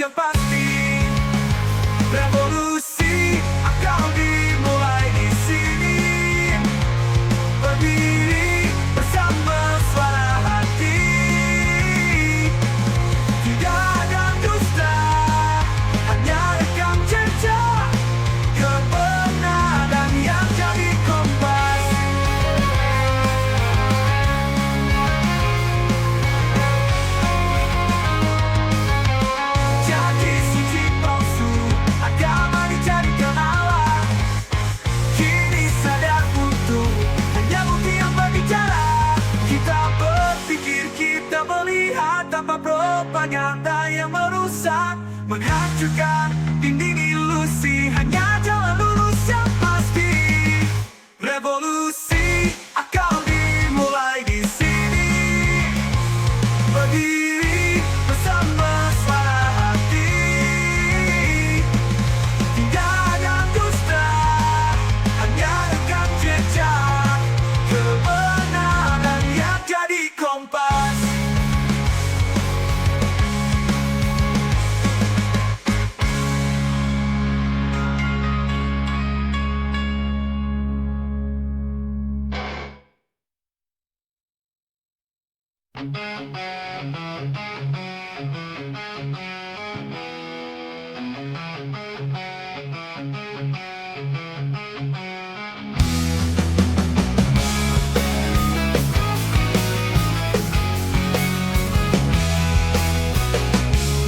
yang pasti. Revolusi akan dimulai di sini. Berdiri bersama suara hati. Tidak ada dusta, hanya rekam jejak kebenaran yang jadi kompas. Janji suci palsu, agama dijadikan Allah. Kini sadar utuh, hanya bukti yang berbicara. Kita berpikir, kita melihat tanpa propaganda yang merusak, menghancurkan dinding ilusi. Hanya jalan lurus yang pasti. Revolusi akan dimulai di sini. Berdiri bersama suara hati. Tidak ada dusta, hanya rekam jejak kebenaran yang jadi kompas.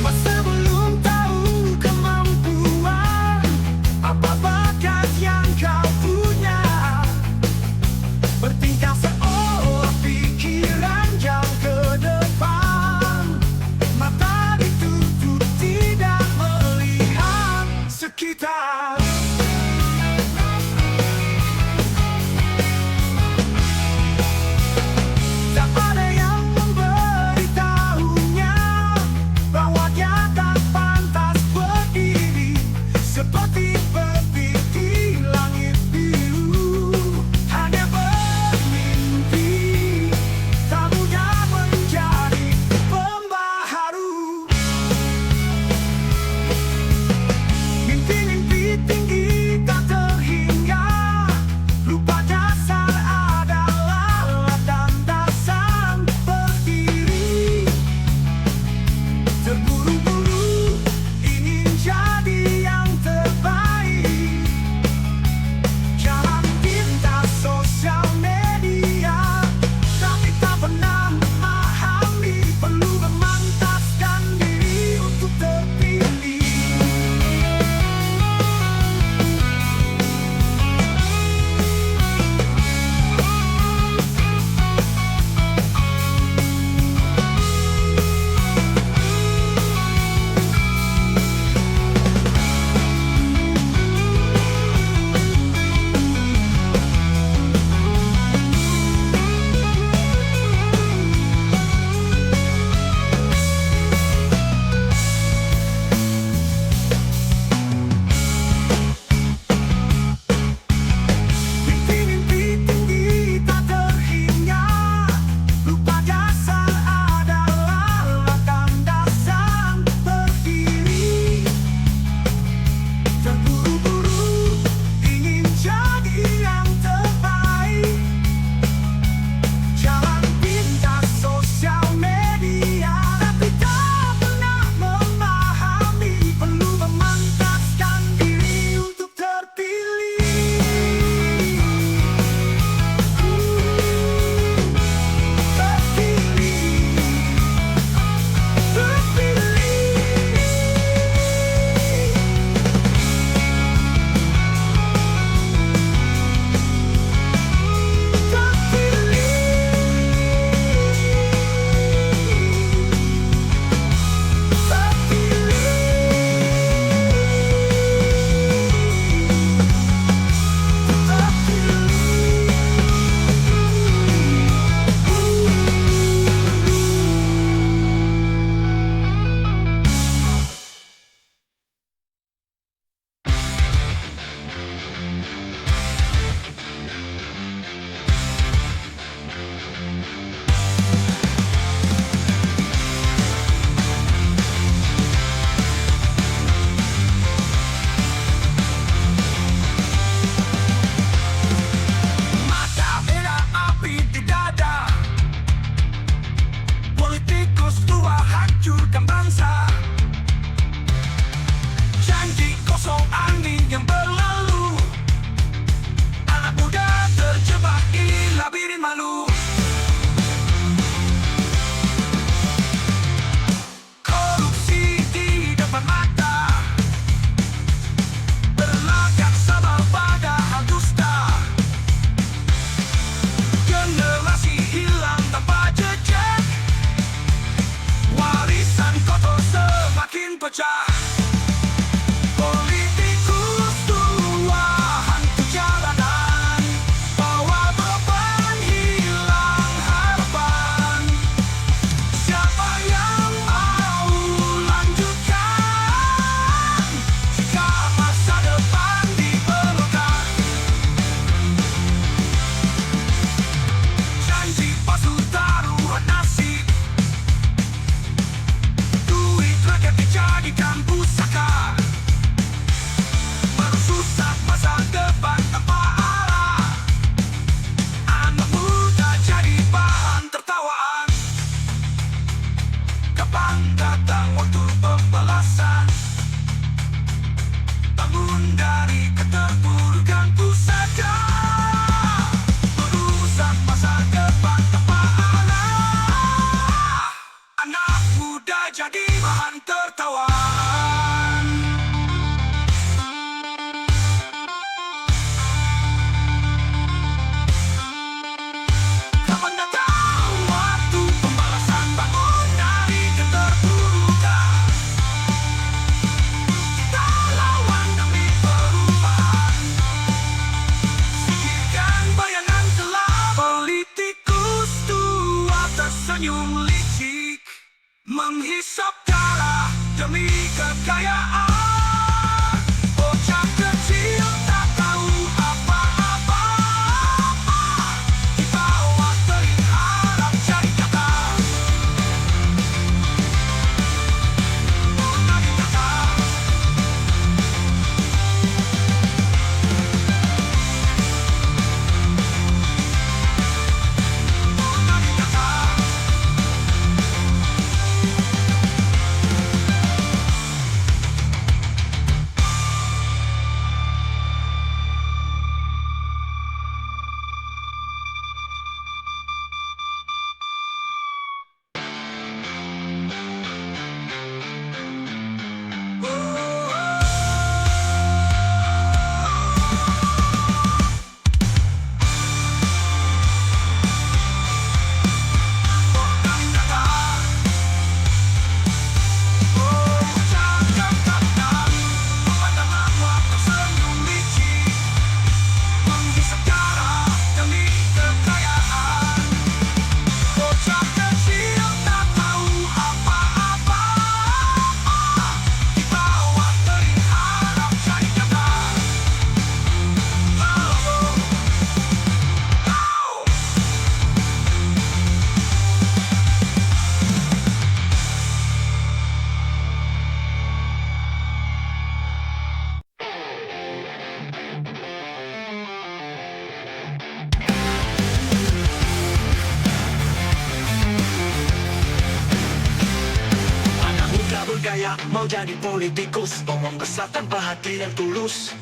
Masa belum tahu kemampuan, apa bakat yang kau punya. Bertingkah seolah pikiran jauh ke depan. mau jadi politikus, omong besar tanpa hati yang tulus.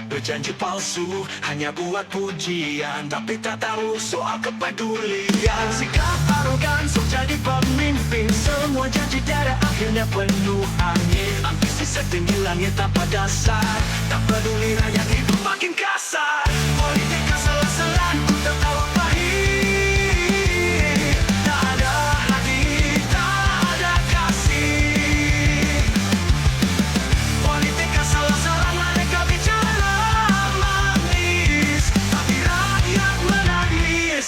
Berjanji palsu, hanya buat pujian, tapi tak tahu soal kepedulian. Sikap arogan, sok jadi pemimpin, semua janji tiada akhirnya penuh angin. Ambisi setinggi langit tanpa dasar, tak peduli rakyat hidup makin kasar. Politik asal-asalan, ku tertawa pahit. Tak ada hati, tak ada kasih. Politik asal-asalan, mereka bicara manis, tapi rakyat menangis.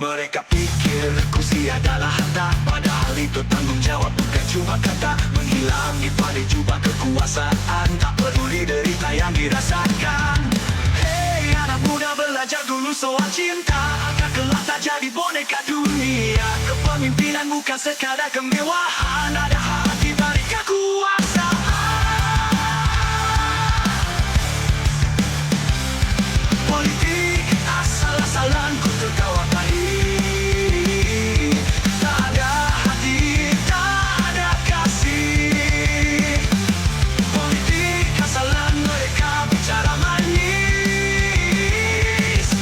Mereka pikir kursi adalah harta, padahal itu tanggung jawab bukan cuma kata. Menghilang di balik jubah kekuasaan, tak peduli derita yang dirasakan. Hei anak muda, belajar dulu soal cinta, agar kelak tak jadi boneka dunia. Kepemimpinan bukan sekadar kemewahan, ada hati balik kekuasaan. Politik asal-asalan, ku tertawa pahit. Tak ada hati, tak ada kasih. Politik asalan, mereka bicara manis,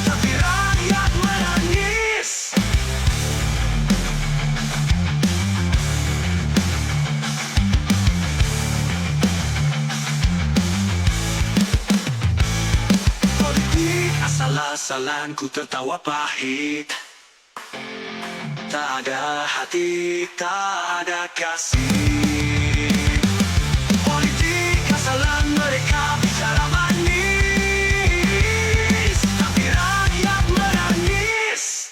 tapi rakyat menangis. Politik asal-asalan, ku tertawa pahit. Tak ada hati, tak ada kasih. Politik asalan, mereka bicara manis, tapi rakyat menangis.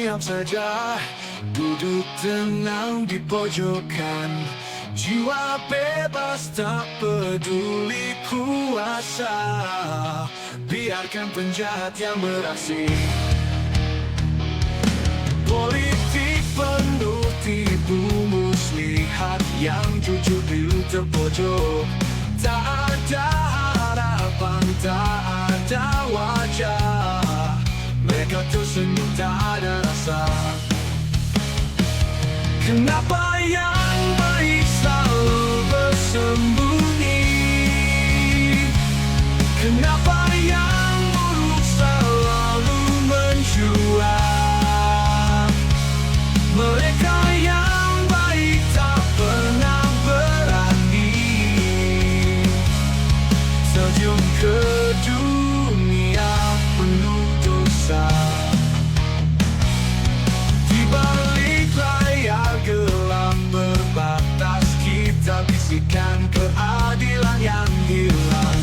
diam saja, duduk tenang di pojokan. Jiwa bebas tak peduli kuasa, biarkan penjahat yang beraksi. Politik penuh tipu muslihat, yang jujur dulu terpojok. Tak ada harapan, tak ada wajah, mereka tersenyum tak ada rasa. Kenapa yang baik selalu bersembunyi? Kenapa yang buruk selalu mencuat? Mereka yang baik tak pernah berani terjun ke dunia penuh dosa. Di balik layar gelap berbatas, kita bisikan keadilan yang hilang.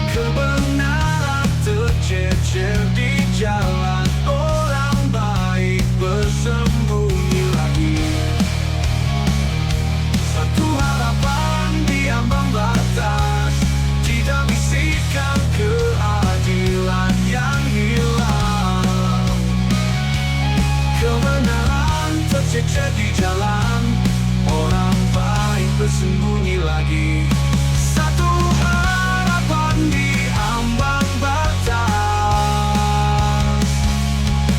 Kebenaran tercecer di jalan, orang baik bersembunyi lagi. Satu harapan di ambang batas, tidak bisikan keadilan yang hilang. Kebenaran tercecer di jalan, orang baik bersembunyi lagi. Satu harapan di ambang batas,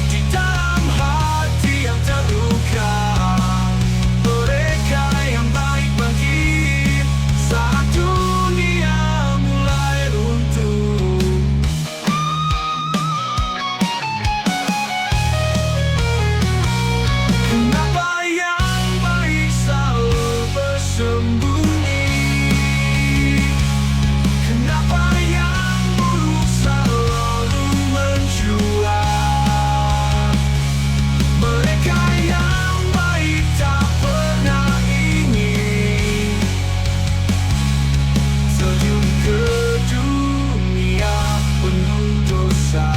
di dalam hati yang terluka, mereka yang baik bangkit saat dunia mulai runtuh. Kenapa yang baik selalu bersembunyi? Kenapa yang buruk selalu mencuat? Mereka yang baik tak pernah ingin terjun ke dunia penuh dosa.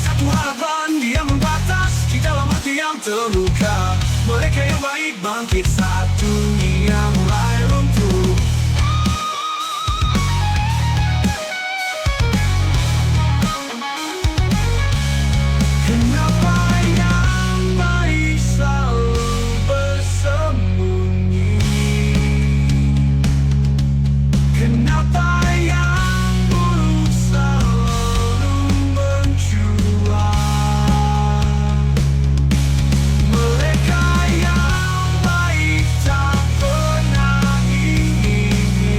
Satu harapan dia membatas di dalam hati yang terluka, mereka yang baik bangkit saat dunia mulai runtuh. Kenapa yang baik selalu bersembunyi? Kenapa yang buruk selalu mencuat? Mereka yang baik tak pernah ingin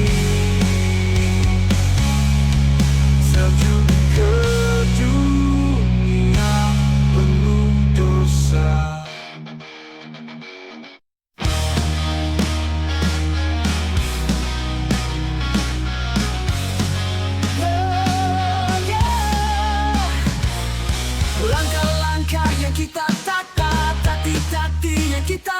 terjun ke dunia penuh dosa. Langkah-langkah yang kita tata, tati-tati yang kita